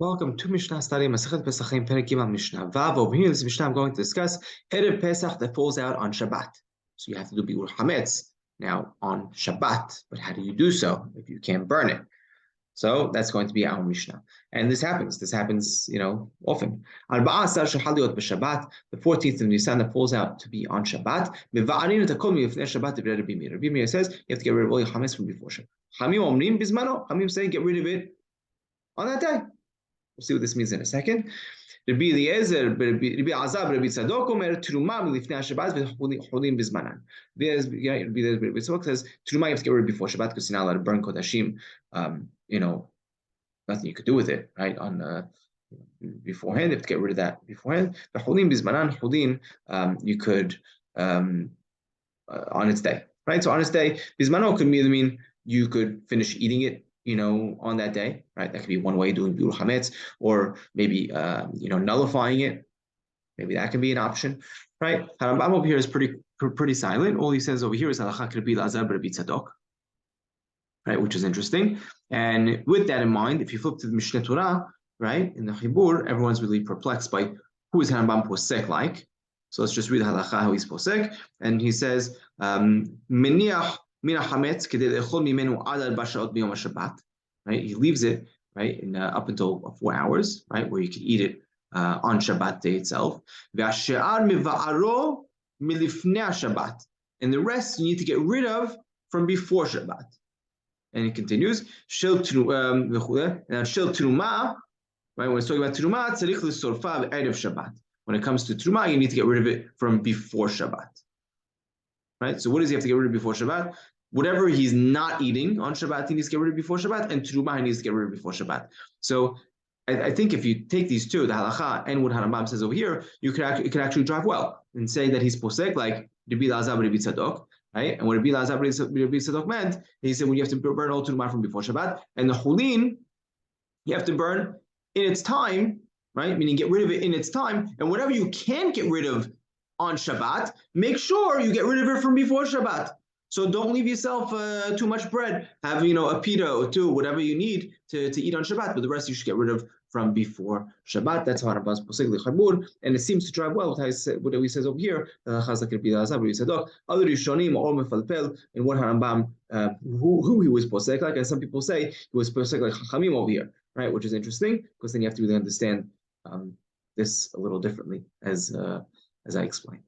Welcome to Mishna study Masechet Pesachim Perek Gimel Mishnah Vav. Over here, this Mishnah I'm going to discuss Erev Pesach that falls out on Shabbat. So you have to do Biur Hametz now on Shabbat. But how do you do so if you can't burn it? So that's going to be our Mishnah. And this happens. Often. The 14th of Nisan that falls out to be on Shabbat. Rabbi Meir says you have to get rid of all your Hametz from before Shabbat. Hamim say get rid of it on that day. We'll see what this means in a second. Rabbi Eliezer, Rabbi Azab, Rabbi Tzadok Omer Teruma milifnei Shabbat v'cholim bizmanan. Rabbi Tzadok says Teruma you have to get rid of before Shabbat because you're not allowed to burn kodashim. Nothing you could do with it, right? On beforehand, you have to get rid of that beforehand. V'cholim bizmanan, cholim you could on its day, right? So on its day, bizmano could either mean you could finish eating it, on that day, right? That could be one way doing Biur Hametz, or maybe, nullifying it. Maybe that can be an option, right? Harambam over here is pretty silent. All he says over here is Halacha Rabbi Elazar Rabbi Tzadok, right? Which is interesting. And with that in mind, if you flip to the Mishneh Torah, right, in the Chibur, everyone's really perplexed by who is Harambam posek like. So let's just read the Halacha how he's posek, and he says, Meniach. Right? He leaves it, right, up until 4 hours, right, where you can eat it on Shabbat day itself. And the rest you need to get rid of from before Shabbat. And it continues, right, when it's talking about Teruma, when it comes to Teruma, you need to get rid of it from before Shabbat. Right? So what does he have to get rid of before Shabbat? Whatever he's not eating on Shabbat, he needs to get rid of before Shabbat, and Teruma he needs to get rid of before Shabbat. So I think if you take these two, the Halacha and what Harambam says over here, it could actually drive well and say that he's posek like Rabbi Elazar Rabbi Tzadok, right? And what Rabbi Elazar Rabbi Tzadok meant, he said when you have to burn all Teruma from before Shabbat, and the Cholin you have to burn in its time, right? Meaning get rid of it in its time, and whatever you can't get rid of on Shabbat, make sure you get rid of it from before Shabbat. So don't leave yourself too much bread. Have a pita or two, whatever you need to eat on Shabbat, but the rest you should get rid of from before Shabbat. That's how Harambam's posek lechamur, and it seems to drive well with what he says over here. Other Rishonim or mefalpel, and what Harambam who he was posek like, and some people say he was posek like Chachamim over here, right? Which is interesting because then you have to really understand this a little differently as I explained.